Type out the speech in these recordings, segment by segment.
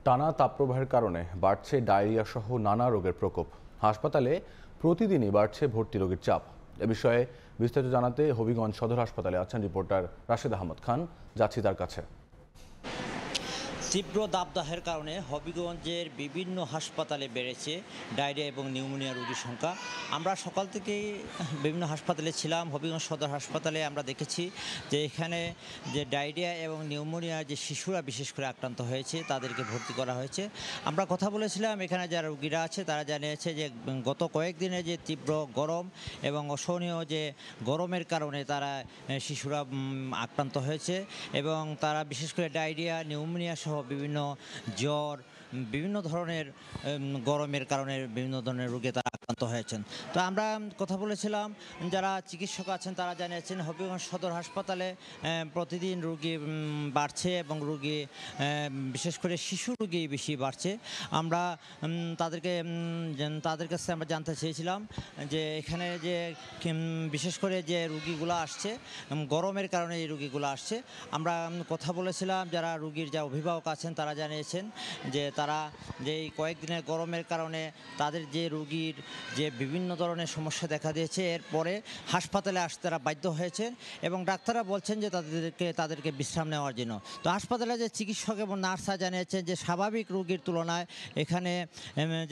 টানা তাপপ্রবাহের কারণে বাড়ছে ডায়রিয়া সহ নানা রোগের প্রকোপ। হাসপাতালে প্রতিদিনই বাড়ছে ভর্তি রোগীর চাপ। এ বিষয়ে বিস্তারিত জানাতে হবিগঞ্জ সদর হাসপাতালে আছেন রিপোর্টার রাশেদ আহমদ খান। যাচ্ছি তার কাছে। তীব্র দাবদাহের কারণে হবিগঞ্জের বিভিন্ন হাসপাতালে বেড়েছে ডায়রিয়া এবং নিউমোনিয়া রোগীর সংখ্যা। আমরা সকাল থেকেই বিভিন্ন হাসপাতালে ছিলাম। হবিগঞ্জ সদর হাসপাতালে আমরা দেখেছি যে এখানে যে ডায়রিয়া এবং নিউমোনিয়া যে শিশুরা বিশেষ করে আক্রান্ত হয়েছে তাদেরকে ভর্তি করা হয়েছে। আমরা কথা বলেছিলাম, এখানে যারা রোগীরা আছে তারা জানিয়েছে যে গত কয়েকদিনে যে তীব্র গরম এবং অসহনীয় যে গরমের কারণে তারা শিশুরা আক্রান্ত হয়েছে এবং তারা বিশেষ করে ডায়রিয়া নিউমোনিয়া সহ বিভিন্ন জ্বর, বিভিন্ন ধরনের গরমের কারণে বিভিন্ন ধরনের রোগে তারা আক্রান্ত হয়েছেন। তো আমরা কথা বলেছিলাম, যারা চিকিৎসক আছেন তারা জানিয়েছেন হবিগঞ্জ সদর হাসপাতালে প্রতিদিন রোগী বাড়ছে এবং রোগী বিশেষ করে শিশু রোগী বেশি বাড়ছে। আমরা তাদের কাছে আমরা জানতে চেয়েছিলাম যে এখানে যে বিশেষ করে যে রোগীগুলো আসছে গরমের কারণে এই রোগীগুলো আসছে। আমরা কথা বলেছিলাম, যারা রোগীর যা অভিভাবক আছেন তারা জানিয়েছেন যে তারা যে এই কয়েকদিনের গরমের কারণে তাদের যে রোগীর যে বিভিন্ন ধরনের সমস্যা দেখা দিয়েছে, এরপরে হাসপাতালে আসতে তারা বাধ্য হয়েছে এবং ডাক্তাররা বলছেন যে তাদেরকে বিশ্রাম নেওয়ার জন্য। তো হাসপাতালে যে চিকিৎসক এবং নার্সরা জানিয়েছেন যে স্বাভাবিক রোগীর তুলনায় এখানে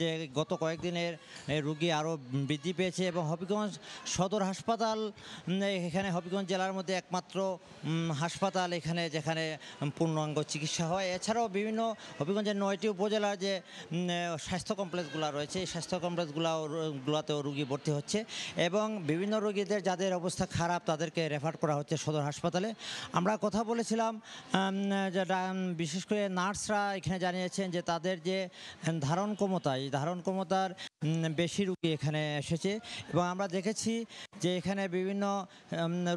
যে গত কয়েকদিনের রোগী আরও বৃদ্ধি পেয়েছে এবং হবিগঞ্জ সদর হাসপাতাল এখানে হবিগঞ্জ জেলার মধ্যে একমাত্র হাসপাতাল এখানে যেখানে পূর্ণাঙ্গ চিকিৎসা হয়। এছাড়াও বিভিন্ন হবিগঞ্জের 9টি উপজেলার যে স্বাস্থ্য কমপ্লেক্সগুলো রয়েছে এই স্বাস্থ্য কমপ্লেক্সগুলোতেও রোগী ভর্তি হচ্ছে এবং বিভিন্ন রোগীদের যাদের অবস্থা খারাপ তাদেরকে রেফার করা হচ্ছে সদর হাসপাতালে। আমরা কথা বলেছিলাম, বিশেষ করে নার্সরা এখানে জানিয়েছেন যে তাদের যে ধারণ ক্ষমতা, এই ধারণ ক্ষমতার বেশি রোগী এখানে এসেছে এবং আমরা দেখেছি যে এখানে বিভিন্ন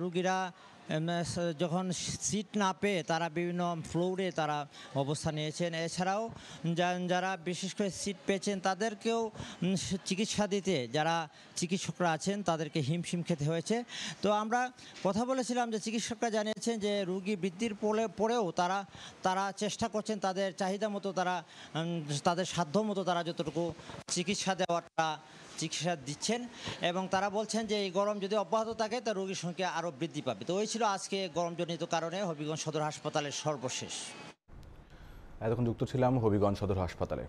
রোগীরা যখন সিট না পেয়ে তারা বিভিন্ন ফ্লোরে তারা অবস্থান নিয়েছেন। এছাড়াও যারা বিশেষ করে সিট পেয়েছেন তাদেরকেও চিকিৎসা দিতে যারা চিকিৎসকরা আছেন তাদেরকে হিমশিম খেতে হয়েছে। তো আমরা কথা বলেছিলাম যে চিকিৎসকরা জানিয়েছেন যে রোগী বৃদ্ধির পরেও তারা চেষ্টা করছেন তাদের চাহিদা মতো, তাদের সাধ্য মতো তারা যতটুকু চিকিৎসা দিচ্ছেন এবং তারা বলছেন যে এই গরম যদি অব্যাহত থাকে তা রোগীর সংখ্যা আরও বৃদ্ধি পাবে। তো ওই ছিল আজকে গরমজনিত কারণে হবিগঞ্জ সদর হাসপাতালের সর্বশেষ। এতক্ষণ যুক্ত ছিলাম হবিগঞ্জ সদর হাসপাতালে।